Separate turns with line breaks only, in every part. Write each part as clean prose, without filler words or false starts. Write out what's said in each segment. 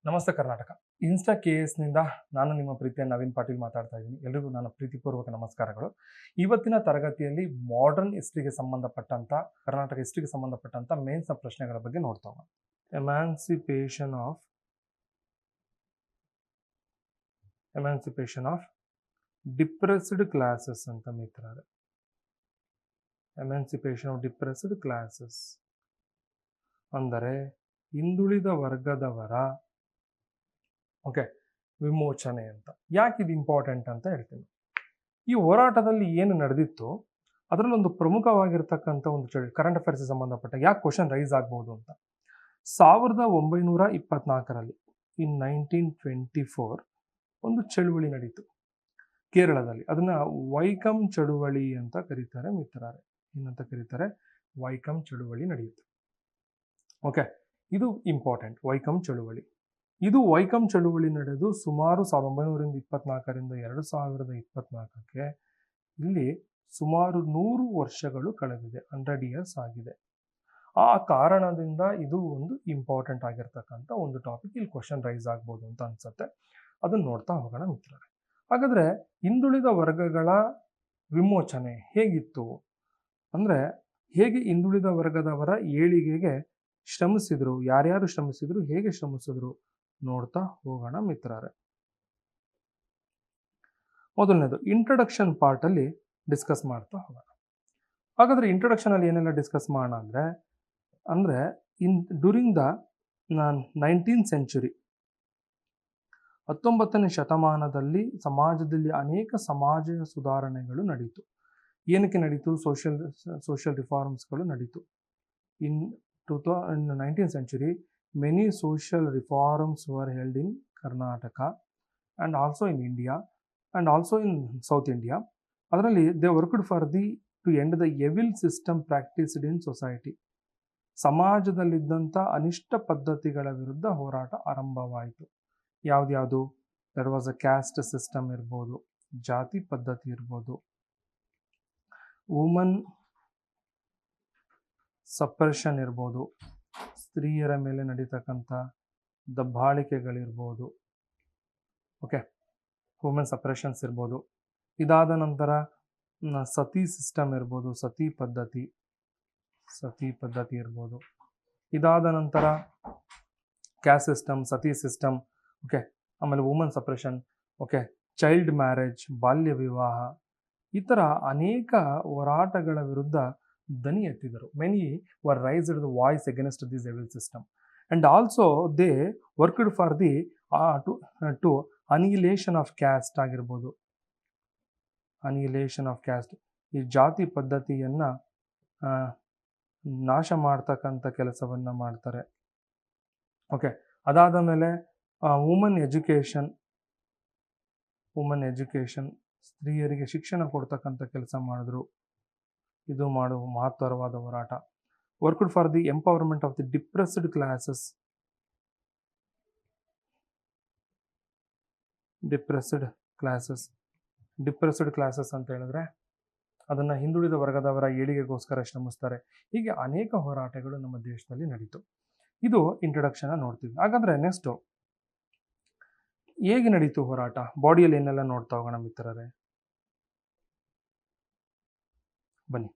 ನಮಸ್ತೆ Karnataka. Insta KS ನಿಂದ ನಾನು ನಿಮ್ಮ ಪ್ರೀತಿಯ ನವೀನ್ ಪಾಟೀಲ್ ಮಾತಾಡ್ತಾ ಇದ್ದೀನಿ. ಎಲ್ರಿಗೂ ನನ್ನ ಪ್ರೀತಿಪೂರ್ವಕ ನಮಸ್ಕಾರಗಳು. ಇವತ್ತಿನ ತರಗತಿಯಲ್ಲಿ ಮಾಡರ್ನ್ ಹಿಸ್ಟ್ರಿಗೆ ಸಂಬಂಧಪಟ್ಟಂತ ಕರ್ನಾಟಕ ಹಿಸ್ಟ್ರಿಗೆ ಸಂಬಂಧಪಟ್ಟಂತ ಮೇನ್ಸ್ನ ಪ್ರಶ್ನೆಗಳ ಬಗ್ಗೆ ನೋಡ್ತಾ ಹೋಗೋಣ. ಎಮಾನ್ಸಿಪೇಷನ್ ಆಫ್ ಡಿಪ್ರೆಸ್ಡ್ ಕ್ಲಾಸಸ್ ಅಂತ ಮಿತ್ರರೇ. ಎಮಾನ್ಸಿಪೇಷನ್ ಆಫ್ ಡಿಪ್ರೆಸ್ಡ್ ಕ್ಲಾಸಸ್ ಅಂದರೆ ಹಿಂದುಳಿದ ವರ್ಗದವರ ವಿಮೋಚನೆ ಅಂತ. ಯಾಕೆ ಇದು ಇಂಪಾರ್ಟೆಂಟ್ ಅಂತ ಹೇಳ್ತೀನಿ. ಈ ಹೋರಾಟದಲ್ಲಿ ಏನು ನಡೆದಿತ್ತು ಅದರಲ್ಲಿ ಒಂದು ಪ್ರಮುಖವಾಗಿರ್ತಕ್ಕಂಥ ಒಂದು ಕರೆಂಟ್ ಅಫೇರ್ಸ್ ಸಂಬಂಧಪಟ್ಟ ಯಾಕೆ ಕ್ವಶನ್ ರೈಸ್ ಆಗ್ಬೋದು ಅಂತ. 1924ರಲ್ಲಿ ಇನ್ 1924 ಒಂದು ಚಳುವಳಿ ನಡೀತು ಕೇರಳದಲ್ಲಿ. ಅದನ್ನ ವೈಕಂ ಚಳುವಳಿ ಅಂತ ಕರೀತಾರೆ ಮಿತ್ರರೇ. ಏನಂತ ಕರೀತಾರೆ? ವೈಕಂ ಚಳುವಳಿ ನಡೆಯಿತು. ಇದು ಇಂಪಾರ್ಟೆಂಟ್. ಇದು ವೈಕಂ ಚಳುವಳಿ ನಡೆದು ಸುಮಾರು 1924ರಿಂದ 2024ಕ್ಕೆ ಇಲ್ಲಿ ಸುಮಾರು 100 ವರ್ಷಗಳು ಕಳೆದಿದೆ. 100 years ಆಗಿದೆ. ಆ ಕಾರಣದಿಂದ ಇದು ಒಂದು ಇಂಪಾರ್ಟೆಂಟ್ ಆಗಿರ್ತಕ್ಕಂಥ ಒಂದು ಟಾಪಿಕ್. ಇಲ್ಲಿ ಕ್ವಶನ್ ರೈಸ್ ಆಗ್ಬೋದು ಅಂತ ಅನ್ಸುತ್ತೆ. ಅದನ್ನ ನೋಡ್ತಾ ಹೋಗೋಣ ಮಿತ್ರರೇ. ಹಾಗಾದ್ರೆ ಹಿಂದುಳಿದ ವರ್ಗಗಳ ವಿಮೋಚನೆ ಹೇಗಿತ್ತು ಅಂದ್ರೆ, ಹೇಗೆ ಹಿಂದುಳಿದ ವರ್ಗದವರ ಏಳಿಗೆಗೆ ಶ್ರಮಿಸಿದ್ರು, ಯಾರ್ಯಾರು ಶ್ರಮಿಸಿದ್ರು, ಹೇಗೆ ಶ್ರಮಿಸಿದ್ರು ನೋಡ್ತಾ ಹೋಗೋಣ ಮಿತ್ರರೇ. ಮೊದಲನೇದು ಇಂಟ್ರೊಡಕ್ಷನ್ ಪಾರ್ಟ್ ಅಲ್ಲಿ ಡಿಸ್ಕಸ್ ಮಾಡ್ತಾ ಹೋಗೋಣ. ಹಾಗಾದ್ರೆ ಇಂಟ್ರೊಡಕ್ಷನ್ ಅಲ್ಲಿ ಏನೆಲ್ಲ ಡಿಸ್ಕಸ್ ಮಾಡೋಣ ಅಂದ್ರೆ ಡ್ಯೂರಿಂಗ್ ದ 19th century 19ನೇ ಶತಮಾನದಲ್ಲಿ ಸಮಾಜದಲ್ಲಿ ಅನೇಕ ಸಮಾಜ ಸುಧಾರಣೆಗಳು ನಡೀತು. ಏನಕ್ಕೆ ನಡೀತು? ಸೋಷಿಯಲ್ ರಿಫಾರ್ಮ್ಸ್ಗಳು ನಡೀತು. in 19th century many social reforms were held in Karnataka and also in India and also in South India. ಅದರಲ್ಲಿ they worked for to end the evil system practiced in society. ಸಮಾಜದಲ್ಲಿದ್ದಂಥ ಅನಿಷ್ಟ ಪದ್ಧತಿಗಳ ವಿರುದ್ಧ ಹೋರಾಟ ಆರಂಭವಾಯಿತು. ಯಾವ್ದ್ಯಾವುದು? There was a caste system ಇರ್ಬೋದು, ಜಾತಿ ಪದ್ಧತಿ ಇರ್ಬೋದು, ವುಮನ್ ಸಪ್ರೆಷನ್ ಇರ್ಬೋದು, ಸ್ತ್ರೀಯರ ಮೇಲೆ ನಡೀತಕ್ಕಂಥ ದಬ್ಬಾಳಿಕೆಗಳಿರ್ಬೋದು, ವುಮೆನ್ ಸಪ್ರೆಷನ್ಸ್ ಇರ್ಬೋದು. ಇದಾದ ನಂತರ ಸತಿ ಸಿಸ್ಟಮ್ ಇರ್ಬೋದು, ಸತಿ ಪದ್ಧತಿ ಇರ್ಬೋದು. ಇದಾದ ನಂತರ ಕ್ಯಾಸ್ಟ್ ಸಿಸ್ಟಮ್, ಸತಿ ಸಿಸ್ಟಮ್, ಆಮೇಲೆ ವುಮೆನ್ ಸಪ್ರೆಷನ್, ಚೈಲ್ಡ್ ಮ್ಯಾರೇಜ್, ಬಾಲ್ಯ ವಿವಾಹ, ಈ ಥರ ಅನೇಕ ಹೋರಾಟಗಳ ವಿರುದ್ಧ ದನಿ ಎತ್ತಿದರು. Many were raised the voice against this evil system and also they worked for to annihilation of caste ಆಗಿರ್ಬೋದು. ಅನಿಹಿಲೇಷನ್ ಆಫ್ ಕ್ಯಾಸ್ಟ್, ಈ ಜಾತಿ ಪದ್ಧತಿಯನ್ನ ನಾಶ ಮಾಡ್ತಕ್ಕಂಥ ಕೆಲಸವನ್ನ ಮಾಡ್ತಾರೆ. ಅದಾದ ಮೇಲೆ ವುಮನ್ ಎಜುಕೇಶನ್, ಸ್ತ್ರೀಯರಿಗೆ ಶಿಕ್ಷಣ ಕೊಡ್ತಕ್ಕಂಥ ಕೆಲಸ ಮಾಡಿದ್ರು. ಇದು ಮಾಡುವ ಮಹತ್ತರವಾದ ಹೋರಾಟ. Worked for the empowerment of the depressed classes. Depressed classes ಅಂತ ಹೇಳಿದ್ರೆ ಅದನ್ನ ಹಿಂದುಳಿದ ವರ್ಗದವರ ಏಳಿಗೆಗೋಸ್ಕರ ಶ್ರಮಿಸ್ತಾರೆ. ಹೀಗೆ ಅನೇಕ ಹೋರಾಟಗಳು ನಮ್ಮ ದೇಶದಲ್ಲಿ ನಡೀತು. ಇದು ಇಂಟ್ರೊಡಕ್ಷನ್ ನೋಡ್ತೀವಿ. ಹಾಗಾದ್ರೆ ನೆಕ್ಸ್ಟ್ ಹೇಗೆ ನಡೀತು ಹೋರಾಟ, ಬಾಡಿಯಲ್ಲಿ ಏನೆಲ್ಲ ನೋಡ್ತಾ ಹೋಗೋಣ ಮಿತ್ರರೇ. ಬನ್ನಿ,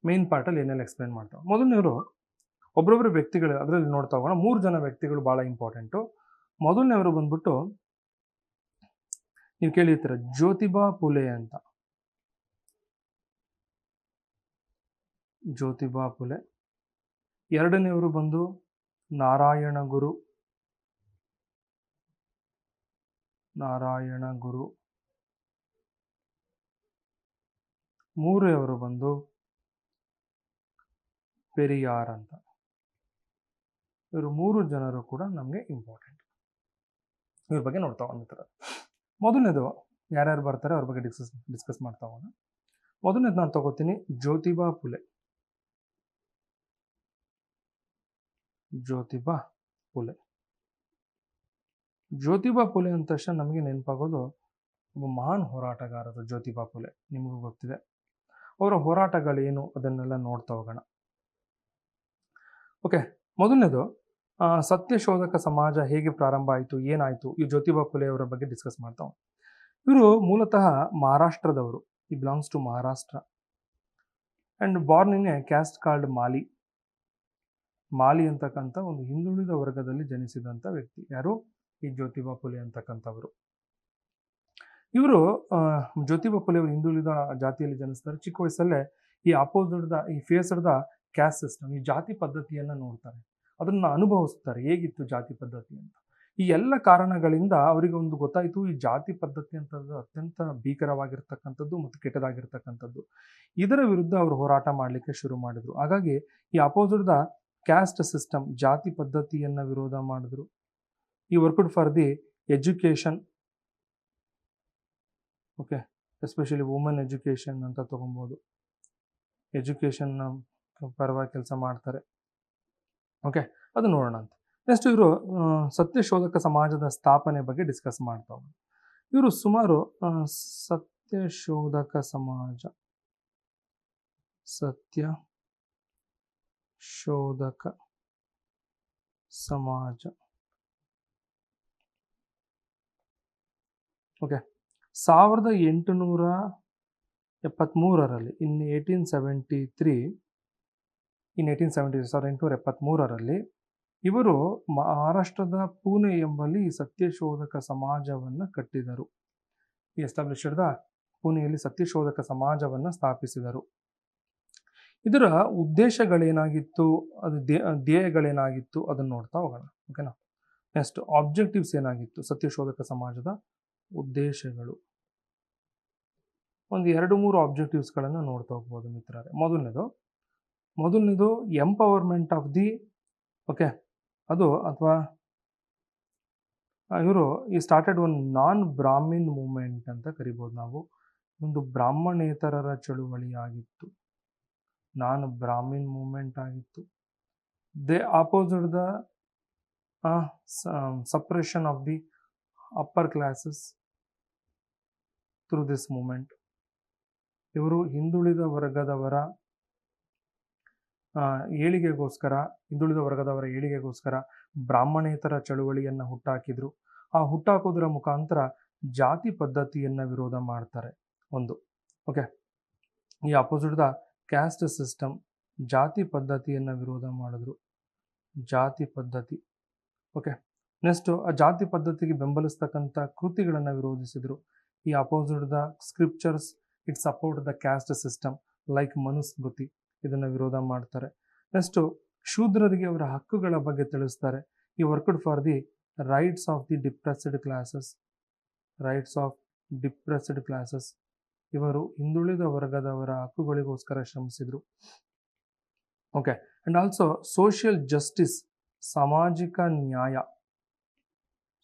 ಮೇನ್ ಪಾರ್ಟಲ್ಲಿ ಏನೆಲ್ಲ ಎಕ್ಸ್ಪ್ಲೇನ್ ಮಾಡ್ತಾವೆ. ಮೊದಲನೇವರು ಒಬ್ಬೊಬ್ಬರು ವ್ಯಕ್ತಿಗಳು, ಅದರಲ್ಲಿ ನೋಡ್ತಾ ಹೋಗೋಣ. 3 ಜನ ವ್ಯಕ್ತಿಗಳು ಬಹಳ ಇಂಪಾರ್ಟೆಂಟು. ಮೊದಲನೇವರು ಬಂದ್ಬಿಟ್ಟು ನೀವು ಕೇಳಿರ್ತೀರ, ಜ್ಯೋತಿಬಾ ಫುಲೆ ಅಂತ. ಜ್ಯೋತಿಬಾ ಫುಲೆ. ಎರಡನೇವರು ಬಂದು ನಾರಾಯಣ ಗುರು. ಮೂರನೇವರು ಬಂದು ಪೆರಿಯಾರ್ ಅಂತ. ಇವರು 3 ಜನರು ಕೂಡ ನಮಗೆ ಇಂಪಾರ್ಟೆಂಟ್. ಇವ್ರ ಬಗ್ಗೆ ನೋಡ್ತಾ ಹೋಗ್ತಾರೆ. ಮೊದಲನೇದು ಯಾರ್ಯಾರು ಬರ್ತಾರೆ ಅವ್ರ ಬಗ್ಗೆ ಡಿಸ್ಕಸ್ ಮಾಡ್ತಾ ಹೋಗೋಣ. ಮೊದಲನೇದು ನಾನು ತಗೋತೀನಿ ಜ್ಯೋತಿಬಾ ಫುಲೆ. ಜ್ಯೋತಿಬಾ ಫುಲೆ ಅಂದ ತಕ್ಷಣ ನಮಗೆ ನೆನಪಾಗೋದು ಒಬ್ಬ ಮಹಾನ್ ಹೋರಾಟಗಾರರು ಜ್ಯೋತಿಬಾ ಫುಲೆ. ನಿಮಗೂ ಗೊತ್ತಿದೆ ಅವರ ಹೋರಾಟಗಳೇನು, ಅದನ್ನೆಲ್ಲ ನೋಡ್ತಾ ಹೋಗೋಣ. ಮೊದಲನೇದು ಸತ್ಯಶೋಧಕ ಸಮಾಜ ಹೇಗೆ ಪ್ರಾರಂಭ ಆಯಿತು, ಏನಾಯಿತು, ಈ ಜ್ಯೋತಿಬಾ ಫುಲೆ ಅವರ ಬಗ್ಗೆ ಡಿಸ್ಕಸ್ ಮಾಡ್ತಾವೆ. ಇವರು ಮೂಲತಃ ಮಹಾರಾಷ್ಟ್ರದವರು. He belongs to Maharashtra and born in a caste called Mali. Mali ಅಂತಕ್ಕಂಥ ಒಂದು ಹಿಂದುಳಿದ ವರ್ಗದಲ್ಲಿ ಜನಿಸಿದಂಥ ವ್ಯಕ್ತಿ. ಯಾರು? ಈ ಜ್ಯೋತಿಬಾ ಫುಲೆ ಅಂತಕ್ಕಂಥವರು. ಇವರು ಜ್ಯೋತಿಬಾ ಫುಲೆ ಅವರು ಹಿಂದುಳಿದ ಜಾತಿಯಲ್ಲಿ ಜನಿಸ್ತಾರೆ. ಚಿಕ್ಕ ವಯಸ್ಸಲ್ಲೇ ಈ ಫೇಸ್ಡ್ ಕ್ಯಾಸ್ಟ್ ಸಿಸ್ಟಮ್, ಈ ಜಾತಿ ಪದ್ಧತಿಯನ್ನು ನೋಡ್ತಾರೆ, ಅದನ್ನು ಅನುಭವಿಸ್ತಾರೆ, ಹೇಗಿತ್ತು ಜಾತಿ ಪದ್ಧತಿ ಅಂತ. ಈ ಎಲ್ಲ ಕಾರಣಗಳಿಂದ ಅವರಿಗೆ ಒಂದು ಗೊತ್ತಾಯಿತು, ಈ ಜಾತಿ ಪದ್ಧತಿ ಅಂತದ್ದು ಅತ್ಯಂತ ಭೀಕರವಾಗಿರ್ತಕ್ಕಂಥದ್ದು ಮತ್ತು ಕೆಟ್ಟದಾಗಿರ್ತಕ್ಕಂಥದ್ದು. ಇದರ ವಿರುದ್ಧ ಅವರು ಹೋರಾಟ ಮಾಡಲಿಕ್ಕೆ ಶುರು ಮಾಡಿದರು. ಹಾಗಾಗಿ ಈ ಅಪೋಸಿಟ್ ದ ಕ್ಯಾಸ್ಟ್ ಸಿಸ್ಟಮ್, ಜಾತಿ ಪದ್ಧತಿಯನ್ನು ವಿರೋಧ ಮಾಡಿದ್ರು. ಈ worked for the education, okay, especially women education ಅಂತ ತಗೊಬೋದು. ಎಜುಕೇಷನ್ನ ಪರವಾಗಿ ಕೆಲಸ ಮಾಡ್ತಾರೆ. ಓಕೆ, ಅದು ನೋಡೋಣ ಅಂತ. ನೆಕ್ಸ್ಟ್ ಇವರು ಸತ್ಯಶೋಧಕ ಸಮಾಜದ ಸ್ಥಾಪನೆ ಬಗ್ಗೆ ಡಿಸ್ಕಸ್ ಮಾಡ್ತಾ ಹೋಗೋದು. ಇವರು ಸುಮಾರು ಸತ್ಯಶೋಧಕ ಸಮಾಜ ಓಕೆ 1873ರಲ್ಲಿ ಇನ್ 1873ರಲ್ಲಿ ಇವರು ಮಹಾರಾಷ್ಟ್ರದ ಪುಣೆ ಎಂಬಲ್ಲಿ ಸತ್ಯಶೋಧಕ ಸಮಾಜವನ್ನು ಕಟ್ಟಿದರು. ಎಸ್ಟಾಬ್ಲಿಷ್ಡ್ ಪುಣೆಯಲ್ಲಿ ಸತ್ಯಶೋಧಕ ಸಮಾಜವನ್ನು ಸ್ಥಾಪಿಸಿದರು. ಇದರ ಉದ್ದೇಶಗಳೇನಾಗಿತ್ತು, ಅದು ಧ್ಯೇಯಗಳೇನಾಗಿತ್ತು ಅದನ್ನು ನೋಡ್ತಾ ಹೋಗೋಣ. ಓಕೆನಾ. ನೆಕ್ಸ್ಟ್ ಆಬ್ಜೆಕ್ಟಿವ್ಸ್ ಏನಾಗಿತ್ತು ಸತ್ಯಶೋಧಕ ಸಮಾಜದ ಉದ್ದೇಶಗಳು. ಒಂದು 2-3 ಆಬ್ಜೆಕ್ಟಿವ್ಸ್ಗಳನ್ನು ನೋಡ್ತಾ ಹೋಗ್ಬೋದು ಮಿತ್ರರೇ. ಮೊದಲನೇದು ಎಂಪವರ್ಮೆಂಟ್ ಆಫ್ ದಿ, ಓಕೆ, ಅದು ಅಥವಾ ಇವರು ಈ ಸ್ಟಾರ್ಟೆಡ್ ಒಂದು ನಾನ್ ಬ್ರಾಹ್ಮಿನ್ ಮೂವ್ಮೆಂಟ್ ಅಂತ ಕರಿಬೋದು ನಾವು. ಒಂದು ಬ್ರಾಹ್ಮಣೇತರರ ಚಳುವಳಿ ಆಗಿತ್ತು, ನಾನ್ ಬ್ರಾಹ್ಮಿನ್ ಮೂವ್ಮೆಂಟ್ ಆಗಿತ್ತು. They opposite the suppression of the upper classes through this movement. ಇವರು ಹಿಂದುಳಿದ ವರ್ಗದವರ ಏಳಿಗೆಗೋಸ್ಕರ ಬ್ರಾಹ್ಮಣೇತರ ಚಳುವಳಿಯನ್ನು ಹುಟ್ಟಾಕಿದ್ರು. ಆ ಹುಟ್ಟಾಕೋದ್ರ ಮುಖಾಂತರ ಜಾತಿ ಪದ್ಧತಿಯನ್ನು ವಿರೋಧ ಮಾಡ್ತಾರೆ ಒಂದು. ಓಕೆ, ಈ ಅಪೋಸಿಟ್ ದ ಕ್ಯಾಸ್ಟ್ ಸಿಸ್ಟಮ್, ಜಾತಿ ಪದ್ಧತಿಯನ್ನು ವಿರೋಧ ಮಾಡಿದ್ರು. ಜಾತಿ ಪದ್ಧತಿ, ಓಕೆ. ನೆಕ್ಸ್ಟ್ ಆ ಜಾತಿ ಪದ್ಧತಿಗೆ ಬೆಂಬಲಿಸ್ತಕ್ಕಂಥ ಕೃತಿಗಳನ್ನು ವಿರೋಧಿಸಿದ್ರು. ಈ opposite the scriptures it support the caste system like Manusmriti, ಇದನ್ನು ವಿರೋಧ ಮಾಡ್ತಾರೆ. ನೆಕ್ಸ್ಟು ಶೂದ್ರರಿಗೆ ಅವರ ಹಕ್ಕುಗಳ ಬಗ್ಗೆ ತಿಳಿಸ್ತಾರೆ. ಈ worked for the rights of the depressed classes. ಇವರು ಹಿಂದುಳಿದ ವರ್ಗದವರ ಹಕ್ಕುಗಳಿಗೋಸ್ಕರ ಶ್ರಮಿಸಿದರು. Okay, and also social justice, ಸಾಮಾಜಿಕ ನ್ಯಾಯ,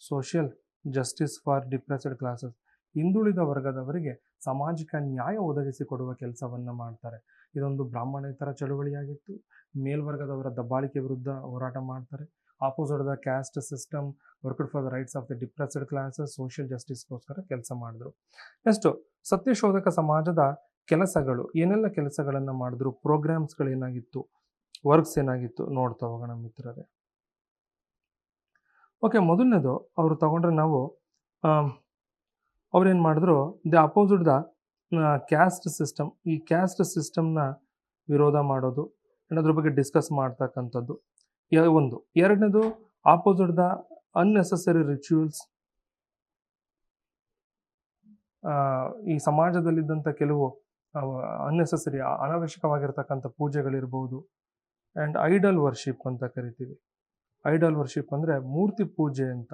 social justice for depressed classes, ಹಿಂದುಳಿದ ವರ್ಗದವರಿಗೆ ಸಾಮಾಜಿಕ ನ್ಯಾಯ ಒದಗಿಸಿಕೊಡುವ ಕೆಲಸವನ್ನು ಮಾಡ್ತಾರೆ. ಇದೊಂದು ಬ್ರಾಹ್ಮಣೇತರ ಚಳುವಳಿಯಾಗಿತ್ತು. ಮೇಲ್ವರ್ಗದವರ ದಬ್ಬಾಳಿಕೆ ವಿರುದ್ಧ ಹೋರಾಟ ಮಾಡ್ತಾರೆ. Opposite the caste system, worked for the rights of the depressed classes, social ಜಸ್ಟಿಸ್ಗೋಸ್ಕರ ಕೆಲಸ ಮಾಡಿದ್ರು. ನೆಕ್ಸ್ಟು ಸತ್ಯಶೋಧಕ ಸಮಾಜದ ಕೆಲಸಗಳು, ಏನೆಲ್ಲ ಕೆಲಸಗಳನ್ನು ಮಾಡಿದ್ರು, ಪ್ರೋಗ್ರಾಮ್ಸ್ಗಳೇನಾಗಿತ್ತು, ವರ್ಕ್ಸ್ ಏನಾಗಿತ್ತು ನೋಡ್ತಾ ಹೋಗೋಣ ಮಿತ್ರರೇ. ಓಕೆ, ಮೊದಲನೇದು ಅವರು ತಗೊಂಡ್ರೆ ನಾವು ಅವ್ರೇನು ಮಾಡಿದ್ರು, the opposite the caste system, ಈ ಕ್ಯಾಸ್ಟ್ ಸಿಸ್ಟಮ್ನ ವಿರೋಧ ಮಾಡೋದು ಆ್ಯಂಡ್ ಅದ್ರ ಬಗ್ಗೆ ಡಿಸ್ಕಸ್ ಮಾಡ್ತಕ್ಕಂಥದ್ದು ಒಂದು. ಎರಡನೇದು ಆಪೋಸಿಟ್ ದ ಅನ್ನೆಸೆಸರಿ ರಿಚುವಲ್ಸ್, ಈ ಸಮಾಜದಲ್ಲಿದ್ದಂಥ ಕೆಲವು ಅನ್ನೆಸೆಸರಿ ಅನಾವಶ್ಯಕವಾಗಿರ್ತಕ್ಕಂಥ ಪೂಜೆಗಳಿರ್ಬೋದು. ಆ್ಯಂಡ್ ಐಡಲ್ ವರ್ಷಿಪ್ ಅಂತ ಕರಿತೀವಿ. ಐಡಲ್ ವರ್ಷಿಪ್ ಅಂದರೆ ಮೂರ್ತಿ ಪೂಜೆ ಅಂತ,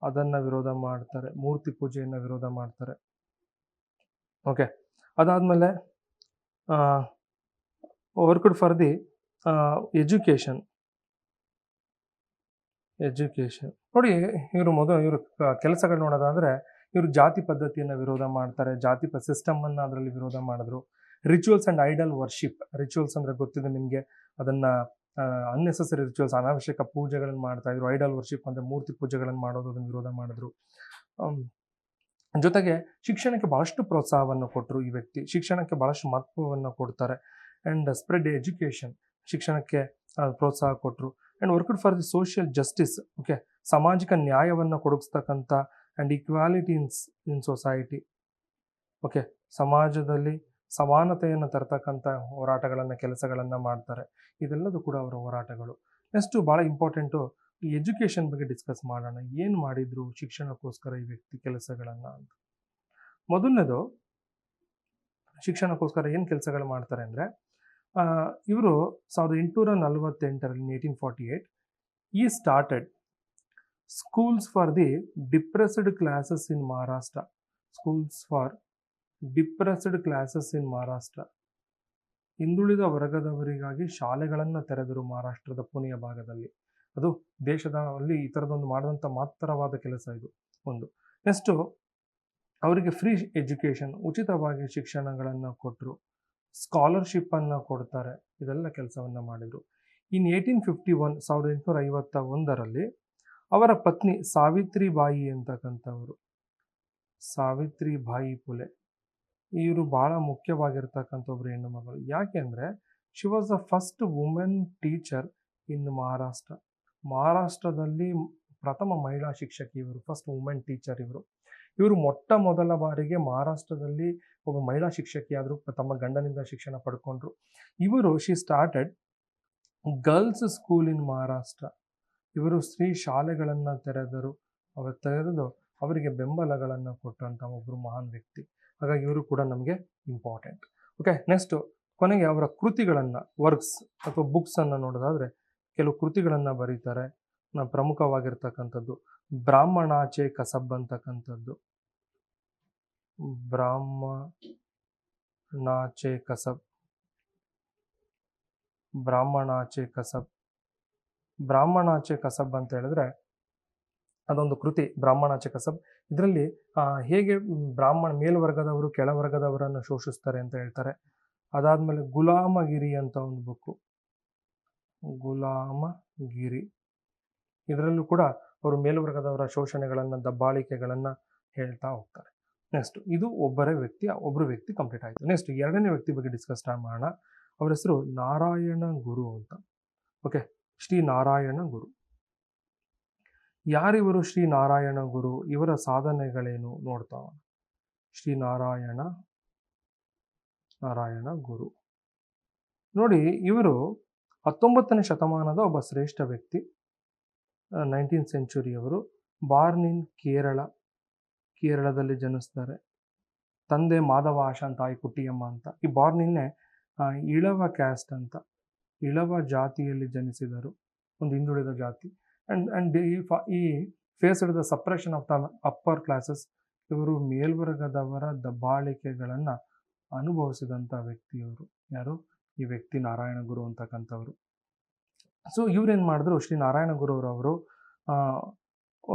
ಅದನ್ನು ವಿರೋಧ ಮಾಡ್ತಾರೆ, ಮೂರ್ತಿ ಪೂಜೆಯನ್ನು ವಿರೋಧ ಮಾಡ್ತಾರೆ. ಓಕೆ, ಅದಾದಮೇಲೆ ವರ್ಕ್ಡ್ ಫಾರ್ ದಿ ಎಜುಕೇಷನ್ ನೋಡಿ. ಇವರು ಕೆಲಸಗಳು ನೋಡೋದಾದರೆ ಇವರು ಜಾತಿ ಪದ್ಧತಿಯನ್ನು ವಿರೋಧ ಮಾಡ್ತಾರೆ, ಜಾತಿ ಸಿಸ್ಟಮನ್ನು ಅದರಲ್ಲಿ ವಿರೋಧ ಮಾಡಿದ್ರು. Rituals and idol worship, rituals ಅಂದರೆ ಗೊತ್ತಿದೆ ನಿಮಗೆ, ಅದನ್ನು ಅನ್ನೆಸೆಸರಿ ರಿಚುವಲ್ಸ್, ಅನಾವಶ್ಯಕ ಪೂಜೆಗಳನ್ನು ಮಾಡ್ತಾಯಿದ್ರು. ಐಡಲ್ ವರ್ಷಿಪ್ ಅಂದರೆ ಮೂರ್ತಿ ಪೂಜೆಗಳನ್ನು ಮಾಡೋದು, ಅದನ್ನು ವಿರೋಧ ಮಾಡಿದ್ರು. ಜೊತೆಗೆ ಶಿಕ್ಷಣಕ್ಕೆ ಭಾಳಷ್ಟು ಪ್ರೋತ್ಸಾಹವನ್ನು ಕೊಟ್ಟರು. ಈ ವ್ಯಕ್ತಿ ಶಿಕ್ಷಣಕ್ಕೆ ಭಾಳಷ್ಟು ಮಹತ್ವವನ್ನು ಕೊಡ್ತಾರೆ. ಆ್ಯಂಡ್ ಸ್ಪ್ರೆಡ್ ಎಜುಕೇಷನ್, ಶಿಕ್ಷಣಕ್ಕೆ ಪ್ರೋತ್ಸಾಹ ಕೊಟ್ಟರು. And worked for the social justice. Okay, ಸಾಮಾಜಿಕ ನ್ಯಾಯವನ್ನು ಕೊಡಿಸ್ತಕ್ಕಂಥ and equality in society. Okay, ಸಮಾಜದಲ್ಲಿ ಸಮಾನತೆಯನ್ನು ತರ್ತಕ್ಕಂಥ ಹೋರಾಟಗಳನ್ನು, ಕೆಲಸಗಳನ್ನು ಮಾಡ್ತಾರೆ. ಇದೆಲ್ಲದೂ ಕೂಡ ಅವರ ಹೋರಾಟಗಳು. ನೆಕ್ಸ್ಟು ಭಾಳ ಇಂಪಾರ್ಟೆಂಟು, ಈ ಎಜುಕೇಷನ್ ಬಗ್ಗೆ ಡಿಸ್ಕಸ್ ಮಾಡೋಣ. ಏನು ಮಾಡಿದ್ರು ಶಿಕ್ಷಣಕ್ಕೋಸ್ಕರ ಈ ವ್ಯಕ್ತಿ ಕೆಲಸಗಳನ್ನು ಅಂತ. ಮೊದಲನೇದು, ಶಿಕ್ಷಣಕ್ಕೋಸ್ಕರ ಏನು ಕೆಲಸಗಳು ಮಾಡ್ತಾರೆ ಅಂದರೆ, ಇವರು 1848 1848 ಈ started schools for the depressed classes in Maharashtra. Schools for depressed classes in Maharashtra. ಹಿಂದುಳಿದ ವರ್ಗದವರಿಗಾಗಿ ಶಾಲೆಗಳನ್ನು ತೆರೆದರು ಮಹಾರಾಷ್ಟ್ರದ ಪುಣೆಯ ಭಾಗದಲ್ಲಿ. ಅದು ದೇಶದಲ್ಲಿ ಈ ಥರದೊಂದು ಮಾಡಿದಂಥ ಮಾತ್ರವಾದ ಕೆಲಸ ಇದು ಒಂದು. ನೆಕ್ಸ್ಟು, ಅವರಿಗೆ ಫ್ರೀ ಎಜುಕೇಷನ್, ಉಚಿತವಾಗಿ ಶಿಕ್ಷಣಗಳನ್ನು ಕೊಟ್ಟರು. ಸ್ಕಾಲರ್ಶಿಪ್ಪನ್ನು ಕೊಡ್ತಾರೆ. ಇದೆಲ್ಲ ಕೆಲಸವನ್ನು ಮಾಡಿದರು. ಇನ್ 1851 1851 ಅವರ ಪತ್ನಿ ಸಾವಿತ್ರಿಬಾಯಿ ಅಂತಕ್ಕಂಥವರು, ಸಾವಿತ್ರಿಬಾಯಿ ಫುಲೆ, ಇವರು ಭಾಳ ಮುಖ್ಯವಾಗಿರ್ತಕ್ಕಂಥ ಒಬ್ಬರು ಹೆಣ್ಣು ಮಗಳು. ಯಾಕೆ ಅಂದರೆ, she was the first women teacher in Maharashtra. ಮಹಾರಾಷ್ಟ್ರದಲ್ಲಿ ಪ್ರಥಮ ಮಹಿಳಾ ಶಿಕ್ಷಕಿ ಇವರು, ಫಸ್ಟ್ ವುಮೆನ್ ಟೀಚರ್ ಇವರು. ಇವರು ಮೊಟ್ಟ ಮೊದಲ ಬಾರಿಗೆ ಮಹಾರಾಷ್ಟ್ರದಲ್ಲಿ ಒಬ್ಬ ಮಹಿಳಾ ಶಿಕ್ಷಕಿಯಾದರು, ತಮ್ಮ ಗಂಡನಿಂದ ಶಿಕ್ಷಣ ಪಡ್ಕೊಂಡ್ರು. ಇವರು she started girls school in Maharashtra. ಇವರು ಸ್ತ್ರೀ ಶಾಲೆಗಳನ್ನು ತೆರೆದರು. ತೆರೆದು ಅವರಿಗೆ ಬೆಂಬಲಗಳನ್ನು ಕೊಟ್ಟಂಥ ಒಬ್ಬರು ಮಹಾನ್ ವ್ಯಕ್ತಿ. ಹಾಗಾಗಿ ಇವರು ಕೂಡ ನಮಗೆ ಇಂಪಾರ್ಟೆಂಟ್. ಓಕೆ, ನೆಕ್ಸ್ಟು, ಕೊನೆಗೆ ಅವರ ಕೃತಿಗಳನ್ನು, ವರ್ಕ್ಸ್ ಅಥವಾ ಬುಕ್ಸನ್ನು ನೋಡೋದಾದರೆ ಕೆಲವು ಕೃತಿಗಳನ್ನು ಬರೀತಾರೆ. ಪ್ರಮುಖವಾಗಿರ್ತಕ್ಕಂಥದ್ದು ಬ್ರಾಹ್ಮಣಾಚೆ ಕಸಬ್ ಅಂತಕ್ಕಂಥದ್ದು. ಬ್ರಾಹ್ಮಣಾಚೆ ಕಸಬ್, ಬ್ರಾಹ್ಮಣಾಚೆ ಕಸಬ್. ಬ್ರಾಹ್ಮಣಾಚೆ ಕಸಬ್ ಅಂತ ಹೇಳಿದ್ರೆ ಅದೊಂದು ಕೃತಿ, ಬ್ರಾಹ್ಮಣಾಚೆ ಕಸಬ್. ಇದರಲ್ಲಿ ಹೇಗೆ ಮೇಲ್ವರ್ಗದವರು ಕೆಳವರ್ಗದವರನ್ನು ಶೋಷಿಸ್ತಾರೆ ಅಂತ ಹೇಳ್ತಾರೆ. ಅದಾದಮೇಲೆ ಗುಲಾಮಗಿರಿ ಅಂತ ಒಂದು ಬುಕ್ಕು, ಗುಲಾಮಗಿರಿ. ಇದರಲ್ಲೂ ಕೂಡ ಅವರು ಮೇಲ್ವರ್ಗದವರ ಶೋಷಣೆಗಳನ್ನು, ದಬ್ಬಾಳಿಕೆಗಳನ್ನು ಹೇಳ್ತಾ ಹೋಗ್ತಾರೆ. ನೆಕ್ಸ್ಟ್, ಇದು ಒಬ್ಬರು ವ್ಯಕ್ತಿ ಕಂಪ್ಲೀಟ್ ಆಯಿತು. ನೆಕ್ಸ್ಟ್, ಎರಡನೇ ವ್ಯಕ್ತಿ ಬಗ್ಗೆ ಡಿಸ್ಕಸ್ ಮಾಡೋಣ. ಅವರ ಹೆಸರು ನಾರಾಯಣ ಗುರು ಅಂತ. ಓಕೆ, ಶ್ರೀ ನಾರಾಯಣ ಗುರು. ಯಾರಿವರು ಶ್ರೀ ನಾರಾಯಣ ಗುರು? ಇವರ ಸಾಧನೆಗಳೇನು ನೋಡ್ತಾವ. ಶ್ರೀ ನಾರಾಯಣ ಗುರು ನೋಡಿ, ಇವರು 19ನೇ ಶತಮಾನದ ಒಬ್ಬ ಶ್ರೇಷ್ಠ ವ್ಯಕ್ತಿ. 19th ಸೆಂಚುರಿಯವರು. ಬಾರ್ನ್ ಇನ್ ಕೇರಳದಲ್ಲಿ ಜನಿಸ್ತಾರೆ. ತಂದೆ ಮಾಧವ ಆಶಾನ್, ತಾಯಿ ಕುಟ್ಟಿಯಮ್ಮ ಅಂತ. ಈ ಬಾರ್ನಿನ್ನೇ ಇಳವ ಕ್ಯಾಸ್ಟ್ ಅಂತ, ಇಳವ ಜಾತಿಯಲ್ಲಿ ಜನಿಸಿದರು, ಒಂದು ಹಿಂದುಳಿದ ಜಾತಿ. ಅಂಡ್ ಈ faced the suppression of the upper classes. ಇವರು ಮೇಲ್ವರ್ಗದವರ ದಬ್ಬಾಳಿಕೆಗಳನ್ನು ಅನುಭವಿಸಿದಂಥ ವ್ಯಕ್ತಿಯವರು. ಯಾರು? ಈ ವ್ಯಕ್ತಿ ನಾರಾಯಣ ಗುರು ಅಂತಕ್ಕಂಥವ್ರು. ಸೊ ಇವ್ರೇನು ಮಾಡಿದ್ರು, ಶ್ರೀ ನಾರಾಯಣ ಗುರುರವರು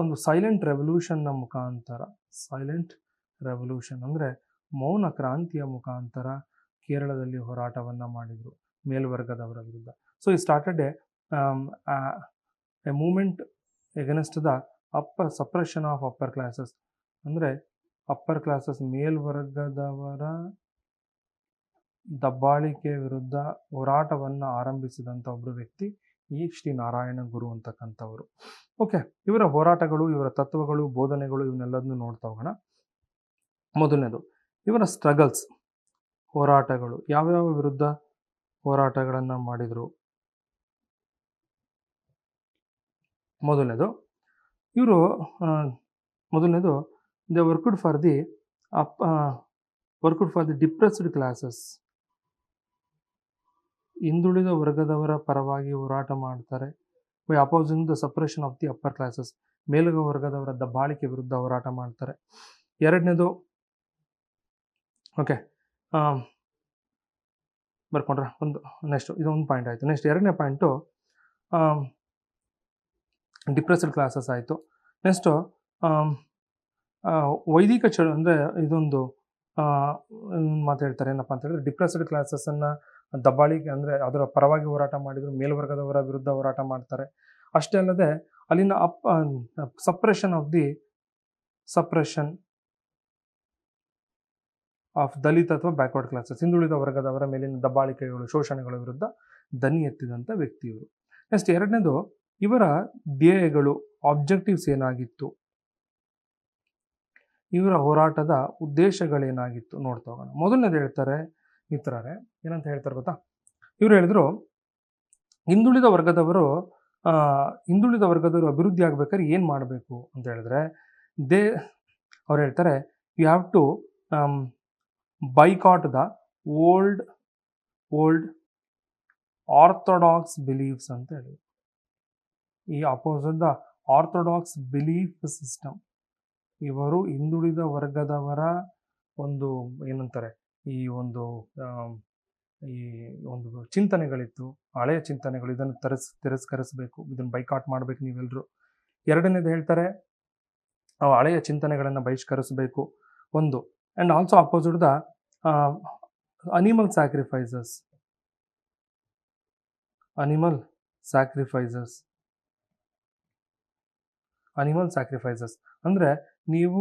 ಒಂದು ಸೈಲೆಂಟ್ ರೆವಲ್ಯೂಷನ್ನ ಮುಖಾಂತರ, ಸೈಲೆಂಟ್ ರೆವಲ್ಯೂಷನ್ ಅಂದರೆ ಮೌನ ಕ್ರಾಂತಿಯ ಮುಖಾಂತರ ಕೇರಳದಲ್ಲಿ ಹೋರಾಟವನ್ನು ಮಾಡಿದರು ಮೇಲ್ವರ್ಗದವರ ವಿರುದ್ಧ. ಸೊ ಈ started a movement against the suppression of upper classes. ಅಂದರೆ ಅಪ್ಪರ್ ಕ್ಲಾಸಸ್ ಮೇಲ್ವರ್ಗದವರ ದಬ್ಬಾಳಿಕೆ ವಿರುದ್ಧ ಹೋರಾಟವನ್ನು ಆರಂಭಿಸಿದಂಥ ಒಬ್ಬರು ವ್ಯಕ್ತಿ ಈ ಶ್ರೀ ನಾರಾಯಣ ಗುರು ಅಂತಕ್ಕಂಥವರು. ಓಕೆ, ಇವರ ಹೋರಾಟಗಳು, ಇವರ ತತ್ವಗಳು, ಬೋಧನೆಗಳು, ಇವನ್ನೆಲ್ಲದನ್ನು ನೋಡ್ತಾ ಹೋಗೋಣ. ಮೊದಲನೇದು, ಇವರ ಸ್ಟ್ರಗಲ್ಸ್, ಹೋರಾಟಗಳು. ಯಾವ್ಯಾವ ವಿರುದ್ಧ ಹೋರಾಟಗಳನ್ನು ಮಾಡಿದರು? ಮೊದಲನೇದು they worked for the depressed classes. ಹಿಂದುಳಿದ ವರ್ಗದವರ ಪರವಾಗಿ ಹೋರಾಟ ಮಾಡ್ತಾರೆ. By opposing the suppression of the upper classes. ಮೇಲ್ವರ್ಗದವರ ದಬ್ಬಾಳಿಕೆ ವಿರುದ್ಧ ಹೋರಾಟ ಮಾಡ್ತಾರೆ. ಎರಡನೇದು, ಓಕೆ ಬರ್ಕೊಂಡ್ರೆ ನೆಕ್ಸ್ಟ್ ಇದೊಂದು ಪಾಯಿಂಟ್ ಆಯಿತು. ನೆಕ್ಸ್ಟ್ ಎರಡನೇ ಪಾಯಿಂಟು ಡಿಪ್ರೆಸ್ಡ್ ಕ್ಲಾಸಸ್ ಆಯಿತು. ನೆಕ್ಸ್ಟು ವೈದಿಕ ಅಂದರೆ ಇದೊಂದು ಮಾತು ಹೇಳ್ತಾರೆ, ಏನಪ್ಪ ಅಂತ ಹೇಳಿದ್ರೆ ಡಿಪ್ರೆಸ್ಡ್ ಕ್ಲಾಸಸ್ಸನ್ನು ದಬ್ಬಾಳಿಕೆ ಅಂದರೆ ಅದರ ಪರವಾಗಿ ಹೋರಾಟ ಮಾಡಿದರು, ಮೇಲ್ವರ್ಗದವರ ವಿರುದ್ಧ ಹೋರಾಟ ಮಾಡ್ತಾರೆ. ಅಷ್ಟೇ ಅಲ್ಲದೆ ಅಲ್ಲಿನ ಸಪ್ರೆಷನ್ ಆಫ್ ದಲಿತ ಅಥವಾ ಬ್ಯಾಕ್ವರ್ಡ್ ಕ್ಲಾಸಸ್, ಹಿಂದುಳಿದ ವರ್ಗದವರ ಮೇಲಿನ ದಬ್ಬಾಳಿಕೆಗಳು, ಶೋಷಣೆಗಳ ವಿರುದ್ಧ ದನಿ ಎತ್ತಿದಂಥ ವ್ಯಕ್ತಿಯವರು. ನೆಕ್ಸ್ಟ್ ಎರಡನೇದು, ಇವರ ಧ್ಯೇಯಗಳು, ಆಬ್ಜೆಕ್ಟಿವ್ಸ್ ಏನಾಗಿತ್ತು, ಇವರ ಹೋರಾಟದ ಉದ್ದೇಶಗಳೇನಾಗಿತ್ತು ನೋಡ್ತಾ ಹೋಗೋಣ. ಮೊದಲನೇದು ಹೇಳ್ತಾರೆ ಮಿತ್ರರೇ, ಏನಂತ ಹೇಳ್ತಾರೆ ಗೊತ್ತಾ? ಇವರು ಹೇಳಿದ್ರು, ಹಿಂದುಳಿದ ವರ್ಗದವರು ಅಭಿವೃದ್ಧಿ ಆಗ್ಬೇಕಾದ್ರೆ ಏನು ಮಾಡಬೇಕು ಅಂತ ಹೇಳಿದ್ರೆ, ಅವ್ರು ಹೇಳ್ತಾರೆ, you have to boycott the old orthodox beliefs ಅಂತ ಹೇಳಿ, ಈ opposite the orthodox belief system. ಇವರು ಹಿಂದುಳಿದ ವರ್ಗದವರ ಒಂದು ಏನಂತಾರೆ, ಈ ಒಂದು ಚಿಂತನೆಗಳಿತ್ತು, ಹಳೆಯ ಚಿಂತನೆಗಳು, ಇದನ್ನು ತಿರಸ್ಕರಿಸಬೇಕು, ಇದನ್ನು ಬೈಕಾಟ್ ಮಾಡಬೇಕು ನೀವೆಲ್ಲರೂ. ಎರಡನೇದು ಹೇಳ್ತಾರೆ, ನಾವು ಹಳೆಯ ಚಿಂತನೆಗಳನ್ನು ಬಹಿಷ್ಕರಿಸಬೇಕು ಒಂದು. And also opposite the animal sacrifices ಅಂದರೆ ನೀವು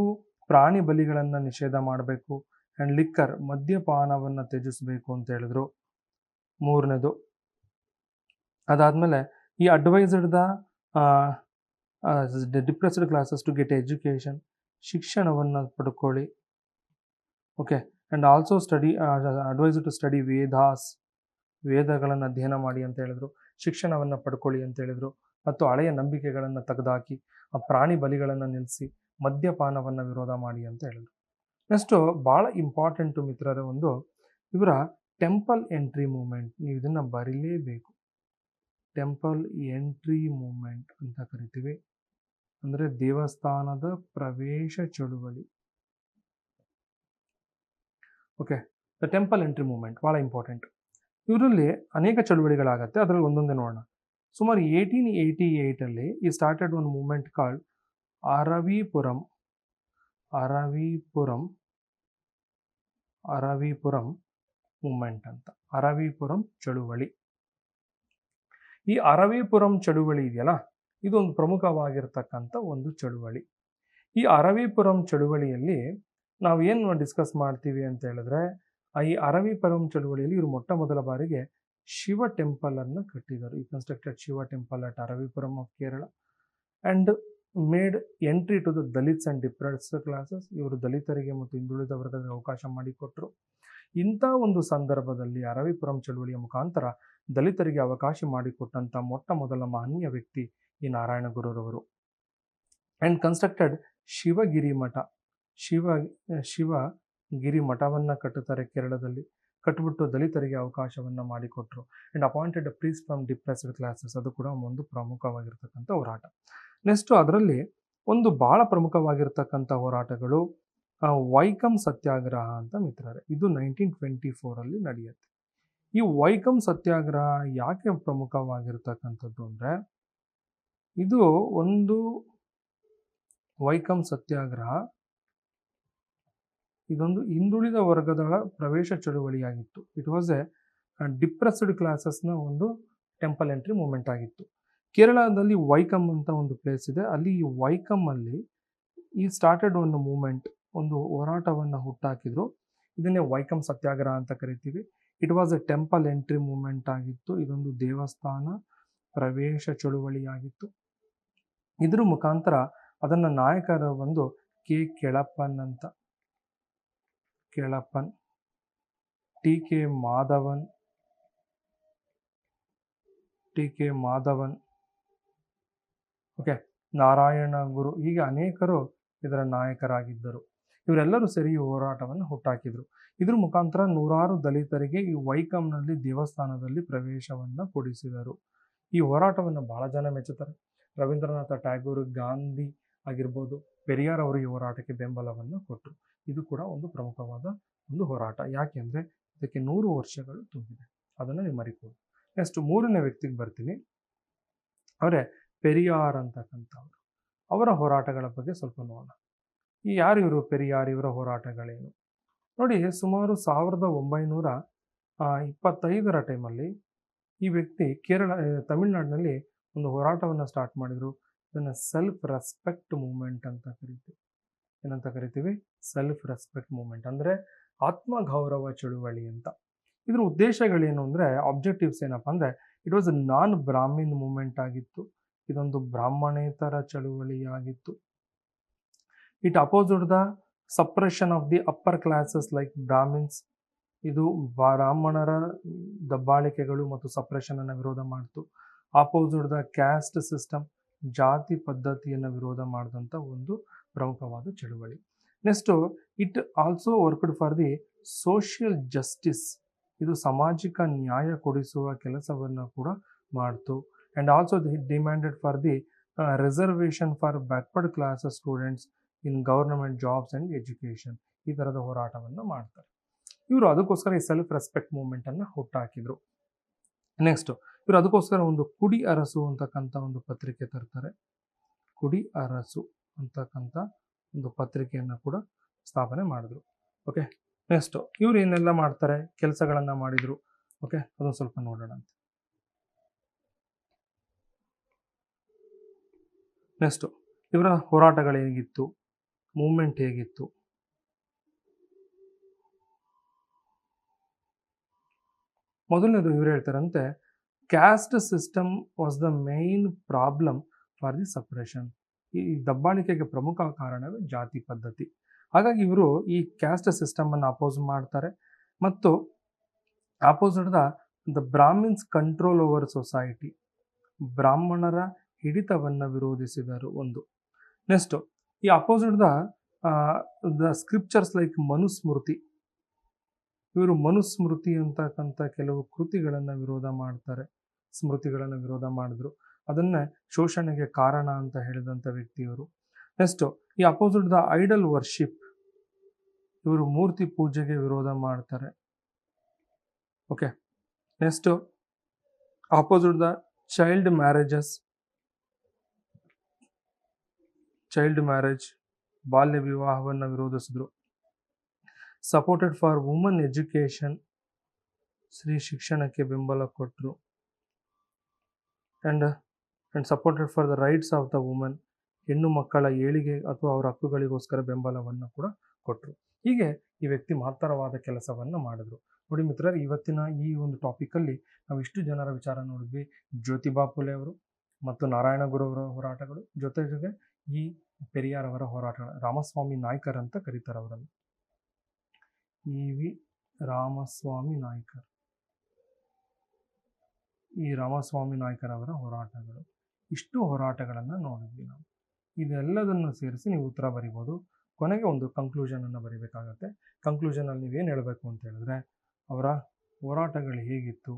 ಪ್ರಾಣಿ ಬಲಿಗಳನ್ನು ನಿಷೇಧ ಮಾಡಬೇಕು. ಆ್ಯಂಡ್ ಲಿಕ್ಕರ್, ಮದ್ಯಪಾನವನ್ನು ತ್ಯಜಿಸಬೇಕು ಅಂತ ಹೇಳಿದ್ರು, ಮೂರನೇದು. ಅದಾದಮೇಲೆ ಈ advised the depressed classes to get education, ಶಿಕ್ಷಣವನ್ನು ಪಡ್ಕೊಳ್ಳಿ. Okay. And also advised to study ವೇದಗಳನ್ನು ಅಧ್ಯಯನ ಮಾಡಿ ಅಂತ ಹೇಳಿದ್ರು, ಶಿಕ್ಷಣವನ್ನು ಪಡ್ಕೊಳ್ಳಿ ಅಂತ ಹೇಳಿದ್ರು, ಮತ್ತು ಹಳೆಯ ನಂಬಿಕೆಗಳನ್ನು ತೆಗೆದುಹಾಕಿ ಆ ಪ್ರಾಣಿ ಬಲಿಗಳನ್ನು ನಿಲ್ಲಿಸಿ ಮದ್ಯಪಾನವನ್ನು ವಿರೋಧ ಮಾಡಿ ಅಂತ ಹೇಳಿದ್ರು. ನೆಕ್ಸ್ಟು ಭಾಳ ಇಂಪಾರ್ಟೆಂಟು ಮಿತ್ರರೇ, ಒಂದು ಇವರ ಟೆಂಪಲ್ ಎಂಟ್ರಿ ಮೂಮೆಂಟ್, ನೀವು ಇದನ್ನು ಬರೀಲೇಬೇಕು. ಟೆಂಪಲ್ ಎಂಟ್ರಿ ಮೂಮೆಂಟ್ ಅಂತ ಕರಿತೀವಿ, ಅಂದರೆ ದೇವಸ್ಥಾನದ ಪ್ರವೇಶ ಚಳುವಳಿ. Okay, the temple entry movement ಭಾಳ ಇಂಪಾರ್ಟೆಂಟ್. ಇವರಲ್ಲಿ ಅನೇಕ ಚಳುವಳಿಗಳಾಗತ್ತೆ, ಅದರಲ್ಲಿ ಒಂದೊಂದೇ ನೋಡೋಣ. ಸುಮಾರು 1888 ಈ ಸ್ಟಾರ್ಟೆಡ್ ಒಂದು ಮೂಮೆಂಟ್ ಕಾಲ್ಡ್ ಅರವೀಪುರಂ ಮೂಮೆಂಟ್ ಅಂತ, ಅರವೀಪುರಂ ಚಳುವಳಿ. ಈ ಅರವೀಪುರಂ ಚಳುವಳಿ ಇದೆಯಲ್ಲ, ಇದೊಂದು ಪ್ರಮುಖವಾಗಿರ್ತಕ್ಕಂಥ ಒಂದು ಚಳುವಳಿ. ಈ ಅರವೀಪುರಂ ಚಳುವಳಿಯಲ್ಲಿ ನಾವು ಏನು ಡಿಸ್ಕಸ್ ಮಾಡ್ತೀವಿ ಅಂತ ಹೇಳಿದ್ರೆ, ಈ ಅರವೀಪುರಂ ಚಳುವಳಿಯಲ್ಲಿ ಇವರು ಮೊಟ್ಟ ಮೊದಲ ಬಾರಿಗೆ ಶಿವ ಟೆಂಪಲ್ ಅನ್ನು ಕಟ್ಟಿದರು. ಈ constructed Shiva temple at Aruvippuram of Kerala and made entry to the Dalits and depressed classes. ಇವರು ದಲಿತರಿಗೆ ಮತ್ತು ಹಿಂದುಳಿದ ವರ್ಗದ ಅವಕಾಶ ಮಾಡಿಕೊಟ್ರು. ಇಂಥ ಒಂದು ಸಂದರ್ಭದಲ್ಲಿ ಅರವೀಪುರಂ ಚಳುವಳಿಯ ಮುಖಾಂತರ ದಲಿತರಿಗೆ ಅವಕಾಶ ಮಾಡಿಕೊಟ್ಟಂಥ ಮೊಟ್ಟ ಮೊದಲ ಮಹನೀಯ ವ್ಯಕ್ತಿ ಈ ನಾರಾಯಣ ಗುರುರವರು. ಆ್ಯಂಡ್ ಕನ್ಸ್ಟ್ರಕ್ಟೆಡ್ ಶಿವಗಿರಿ ಮಠ, ಶಿವಗಿರಿ ಮಠವನ್ನು ಕಟ್ಟುತ್ತಾರೆ ಕೇರಳದಲ್ಲಿ. ಕಟ್ಟಿಬಿಟ್ಟು ದಲಿತರಿಗೆ ಅವಕಾಶವನ್ನು ಮಾಡಿಕೊಟ್ರು. And appointed a priest from depressed classes, ಅದು ಕೂಡ ಒಂದು ಪ್ರಮುಖವಾಗಿರ್ತಕ್ಕಂಥ ಹೋರಾಟ. ನೆಕ್ಸ್ಟು ಅದರಲ್ಲಿ ಒಂದು ಭಾಳ ಪ್ರಮುಖವಾಗಿರ್ತಕ್ಕಂಥ ಹೋರಾಟಗಳು ವೈಕಂ ಸತ್ಯಾಗ್ರಹ ಅಂತ ಮಿತ್ರರೇ. ಇದು 1924 ನಡೆಯುತ್ತೆ. ಈ ವೈಕಂ ಸತ್ಯಾಗ್ರಹ ಯಾಕೆ ಪ್ರಮುಖವಾಗಿರ್ತಕ್ಕಂಥದ್ದು ಅಂದರೆ, ಇದು ಒಂದು ವೈಕಂ ಸತ್ಯಾಗ್ರಹ ಇದೊಂದು ಹಿಂದುಳಿದ ವರ್ಗದ ಪ್ರವೇಶ ಚಳುವಳಿಯಾಗಿತ್ತು. ಇಟ್ ವಾಸ್ ಎ ಡಿಪ್ರೆಸ್ಡ್ ಕ್ಲಾಸಸ್ನ ಒಂದು ಟೆಂಪಲ್ ಎಂಟ್ರಿ ಮೂಮೆಂಟ್ ಆಗಿತ್ತು. ಕೇರಳದಲ್ಲಿ ವೈಕಂ ಅಂತ ಒಂದು ಪ್ಲೇಸ್ ಇದೆ, ಅಲ್ಲಿ ಈ ವೈಕಮ್ಮಲ್ಲಿ ಈ ಸ್ಟಾರ್ಟೆಡ್ ಒಂದು ಮೂಮೆಂಟ್, ಒಂದು ಹೋರಾಟವನ್ನು ಹುಟ್ಟಾಕಿದ್ರು. ಇದನ್ನೇ ವೈಕಂ ಸತ್ಯಾಗ್ರಹ ಅಂತ ಕರಿತೀವಿ. It was a temple entry movement ಆಗಿತ್ತು. ಇದೊಂದು ದೇವಸ್ಥಾನ ಪ್ರವೇಶ ಚಳುವಳಿಯಾಗಿತ್ತು. ಇದ್ರ ಮುಖಾಂತರ ಅದನ್ನು ನಾಯಕರ ಒಂದು Kelappan, T K Madhavan, okay, Narayana Guru, ಹೀಗೆ ಅನೇಕರು ಇದರ ನಾಯಕರಾಗಿದ್ದರು. ಇವರೆಲ್ಲರೂ ಸೇರಿ ಈ ಹೋರಾಟವನ್ನು ಹುಟ್ಟಾಕಿದ್ರು. ಇದ್ರ ಮುಖಾಂತರ ನೂರಾರು ದಲಿತರಿಗೆ ಈ ವೈಕಂನಲ್ಲಿ ದೇವಸ್ಥಾನದಲ್ಲಿ ಪ್ರವೇಶವನ್ನು ಕೊಡಿಸಿದರು. ಈ ಹೋರಾಟವನ್ನು ಬಹಳ ಜನ ಮೆಚ್ಚುತ್ತಾರೆ. ರವೀಂದ್ರನಾಥ ಟ್ಯಾಗೋರ್, ಗಾಂಧಿ ಆಗಿರ್ಬೋದು, ಪೆರಿಯಾರ್ ಅವರು ಈ ಹೋರಾಟಕ್ಕೆ ಬೆಂಬಲವನ್ನು ಕೊಟ್ಟರು. ಇದು ಕೂಡ ಒಂದು ಪ್ರಮುಖವಾದ ಒಂದು ಹೋರಾಟ. ಯಾಕೆಂದರೆ ಇದಕ್ಕೆ 100 ವರ್ಷಗಳು ತುಂಬಿದೆ, ಅದನ್ನು ನೀವು ಮರಿಬೋದು. ನೆಕ್ಸ್ಟ್ ಮೂರನೇ ವ್ಯಕ್ತಿಗೆ ಬರ್ತೀನಿ, ಅವರೇ ಪೆರಿಯಾರ್ ಅಂತಕ್ಕಂಥವ್ರು. ಅವರ ಹೋರಾಟಗಳ ಬಗ್ಗೆ ಸ್ವಲ್ಪ ನೋಡೋಣ. ಯಾರು ಇವರು ಪೆರಿಯಾರ್, ಇವರ ಹೋರಾಟಗಳೇನು ನೋಡಿ. ಸುಮಾರು 1925ರ ಟೈಮಲ್ಲಿ ಈ ವ್ಯಕ್ತಿ ತಮಿಳುನಾಡಿನಲ್ಲಿ ಒಂದು ಹೋರಾಟವನ್ನು ಸ್ಟಾರ್ಟ್ ಮಾಡಿದರು. ಇದನ್ನು ಸೆಲ್ಫ್ ರೆಸ್ಪೆಕ್ಟ್ ಮೂಮೆಂಟ್ ಅಂತ ಕರಿತೀವಿ. ಏನಂತ ಕರಿತೀವಿ? ಸೆಲ್ಫ್ ರೆಸ್ಪೆಕ್ಟ್ ಮೂಮೆಂಟ್, ಅಂದರೆ ಆತ್ಮಗೌರವ ಚಳುವಳಿ ಅಂತ. ಇದ್ರ ಉದ್ದೇಶಗಳೇನು ಅಂದರೆ, ಆಬ್ಜೆಕ್ಟಿವ್ಸ್ ಏನಪ್ಪ ಅಂದರೆ, it was non Brahmin movement ಆಗಿತ್ತು. ಇದೊಂದು ಬ್ರಾಹ್ಮಣೇತರ ಚಳುವಳಿಯಾಗಿತ್ತು. It opposed the suppression of the upper classes like Brahmins. ಇದು ಬ್ರಾಹ್ಮಣರ ದಬ್ಬಾಳಿಕೆಗಳು ಮತ್ತು ಸಪ್ರೆಷನ್ ಅನ್ನು ವಿರೋಧ ಮಾಡಿತು. ಅಪೋಸ್ಡ್ ದ ಕ್ಯಾಸ್ಟ್ ಸಿಸ್ಟಮ್, ಜಾತಿ ಪದ್ಧತಿಯನ್ನು ವಿರೋಧ ಮಾಡಿದಂಥ ಒಂದು ಪ್ರಮುಖವಾದ ಚಳುವಳಿ. Next it also worked for the social justice. ಇದು ಸಾಮಾಜಿಕ ನ್ಯಾಯ ಕೊಡಿಸುವ ಕೆಲಸವನ್ನು ಕೂಡ ಮಾಡ್ತು. And also demanded for the reservation for backward class students in government jobs and education. ಈ ಥರದ ಹೋರಾಟವನ್ನು ಮಾಡ್ತಾರೆ ಇವರು. ಅದಕ್ಕೋಸ್ಕರ ಈ ಸೆಲ್ಫ್ ರೆಸ್ಪೆಕ್ಟ್ ಮೂವ್ಮೆಂಟನ್ನು ಹುಟ್ಟಾಕಿದ್ರು. ನೆಕ್ಸ್ಟು ಇವರು ಅದಕ್ಕೋಸ್ಕರ ಒಂದು ಕುಡಿ ಅರಸು ಅಂತಕ್ಕಂಥ ಒಂದು ಪತ್ರಿಕೆ ತರ್ತಾರೆ. ಕುಡಿ ಅರಸು ಅಂತಕ್ಕಂಥ ಒಂದು ಪತ್ರಿಕೆಯನ್ನು ಕೂಡ ಸ್ಥಾಪನೆ ಮಾಡಿದ್ರು. ಓಕೆ, ನೆಕ್ಸ್ಟು ಇವ್ರು ಏನೆಲ್ಲ ಮಾಡ್ತಾರೆ, ಕೆಲಸಗಳನ್ನು ಮಾಡಿದರು. ಓಕೆ, ಅದೊಂದು ಸ್ವಲ್ಪ ನೋಡೋಣ ಅಂತ. ನೆಕ್ಸ್ಟು ಇವರ ಹೋರಾಟಗಳು ಹೇಗಿತ್ತು, ಮೂವ್ಮೆಂಟ್ ಹೇಗಿತ್ತು. ಮೊದಲನೇದು ಇವ್ರು ಹೇಳ್ತಾರಂತೆ, caste system was the main problem for the suppression. ಈ ದಬ್ಬಾಳಿಕೆಗೆ ಪ್ರಮುಖ ಕಾರಣವೇ ಜಾತಿ ಪದ್ಧತಿ. ಹಾಗಾಗಿ ಇವರು ಈ ಕ್ಯಾಸ್ಟ್ ಸಿಸ್ಟಮನ್ನು ಅಪೋಸ್ ಮಾಡ್ತಾರೆ ಮತ್ತು opposite the Brahmins control over society. ಬ್ರಾಹ್ಮಣರ ಹಿಡಿತವನ್ನು ವಿರೋಧಿಸಿದರು ಒಂದು. ನೆಕ್ಸ್ಟು ಈ opposite the scriptures like Manusmriti. ಇವರು ಮನುಸ್ಮೃತಿ ಅಂತಕ್ಕಂಥ ಕೆಲವು ಕೃತಿಗಳನ್ನು ವಿರೋಧ ಮಾಡ್ತಾರೆ, ಸ್ಮೃತಿಗಳನ್ನು ವಿರೋಧ ಮಾಡಿದ್ರು. ಅದನ್ನೇ ಶೋಷಣೆಗೆ ಕಾರಣ ಅಂತ ಹೇಳಿದಂಥ ವ್ಯಕ್ತಿಯವರು. ನೆಕ್ಸ್ಟು ಈ ಅಪೋಸಿಟ್ ದ ಐಡಲ್ ವರ್ಷಿಪ್. ಇವರು ಮೂರ್ತಿ ಪೂಜೆಗೆ ವಿರೋಧ ಮಾಡ್ತಾರೆ. Okay, next opposite the child marriages. Child marriage, ಬಾಲ್ಯ ವಿವಾಹವನ್ನು ವಿರೋಧಿಸಿದ್ರು. ಸಪೋರ್ಟೆಡ್ ಫಾರ್ ವುಮನ್ ಎಜುಕೇಷನ್, ಸ್ತ್ರೀ ಶಿಕ್ಷಣಕ್ಕೆ ಬೆಂಬಲ ಕೊಟ್ಟರು. And supported for the rights of the woman, ಹೆಣ್ಣು ಮಕ್ಕಳ ಏಳಿಗೆ ಅಥವಾ ಅವರ ಹಕ್ಕುಗಳಿಗೋಸ್ಕರ ಬೆಂಬಲವನ್ನು ಕೂಡ ಕೊಟ್ಟರು. ಹೀಗೆ ಈ ವ್ಯಕ್ತಿ ಮಹತ್ತರವಾದ ಕೆಲಸವನ್ನು ಮಾಡಿದ್ರು. ನೋಡಿ ಮಿತ್ರರೇ, ಇವತ್ತಿನ ಈ ಒಂದು ಟಾಪಿಕಲ್ಲಿ ನಾವು ಇಷ್ಟು ಜನರ ವಿಚಾರ ನೋಡಿದ್ವಿ. ಜ್ಯೋತಿಬಾ ಫುಲೆ ಅವರು ಮತ್ತು ನಾರಾಯಣ ಗುರು ಅವರ ಹೋರಾಟಗಳು, ಜೊತೆಗೆ ಈ ಪೆರಿಯಾರ್ ಅವರ ಹೋರಾಟಗಳು. ರಾಮಸ್ವಾಮಿ ನಾಯ್ಕರ್ ಅಂತ ಕರೀತಾರೆ ಅವರನ್ನು, ರಾಮಸ್ವಾಮಿ ನಾಯ್ಕರ್. ಈ ರಾಮಸ್ವಾಮಿ ನಾಯ್ಕರ್ ಅವರ ಹೋರಾಟಗಳು, ಇಷ್ಟು ಹೋರಾಟಗಳನ್ನು ನೋಡಿದ್ವಿ ನಾವು. ಇದೆಲ್ಲದನ್ನು ಸೇರಿಸಿ ನೀವು ಉತ್ತರ ಬರಿಬೋದು. ಕೊನೆಗೆ ಒಂದು ಕನ್ಕ್ಲೂಷನನ್ನು ಬರೀಬೇಕಾಗತ್ತೆ. ಕನ್ಕ್ಲೂಷನಲ್ಲಿ ನೀವೇನು ಹೇಳಬೇಕು ಅಂತ ಹೇಳಿದ್ರೆ, ಅವರ ಹೋರಾಟಗಳು ಹೇಗಿತ್ತು,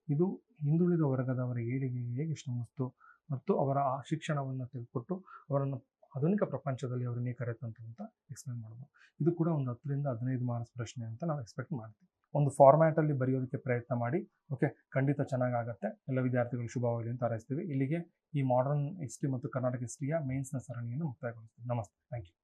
ಇದು ಹಿಂದುಳಿದ ವರ್ಗದವರ ಏಳಿಗೆಗೆ ಹೇಗೆ ಶ್ರಮಿಸ್ತು ಮತ್ತು ಅವರ ಆ ಶಿಕ್ಷಣವನ್ನು ತೆಗೆದುಕೊಟ್ಟು ಅವರನ್ನು ಆಧುನಿಕ ಪ್ರಪಂಚದಲ್ಲಿ ಅವರನ್ನೇ ಕರೆತಂತು ಅಂತ ಎಕ್ಸ್ಪ್ಲೇನ್ ಮಾಡ್ಬೋದು. ಇದು ಕೂಡ ಒಂದು 10 ರಿಂದ 15 ಮಾರ್ಕ್ಸ್ ಪ್ರಶ್ನೆ ಅಂತ ನಾವು ಎಕ್ಸ್ಪೆಕ್ಟ್ ಮಾಡ್ತೀವಿ. ಒಂದು ಫಾರ್ಮ್ಯಾಟಲ್ಲಿ ಬರೆಯೋದಕ್ಕೆ ಪ್ರಯತ್ನ ಮಾಡಿ. ಓಕೆ, ಖಂಡಿತ ಚೆನ್ನಾಗಾಗತ್ತೆ. ಎಲ್ಲ ವಿದ್ಯಾರ್ಥಿಗಳು ಶುಭವಾಗಲಿ ಅಂತ ಹಾರೈಸ್ತೀವಿ. ಇಲ್ಲಿಗೆ ಈ ಮಾಡರ್ನ್ ಹಿಸ್ಟ್ರಿ ಮತ್ತು ಕರ್ನಾಟಕ ಹಿಸ್ಟ್ರಿಯ ಮೇನ್ಸ್ನ ಸರಣಿಯನ್ನು ಮುಕ್ತಾಯಗೊಳಿಸ್ತೀವಿ. ನಮಸ್ತೆ, ಥ್ಯಾಂಕ್ ಯು.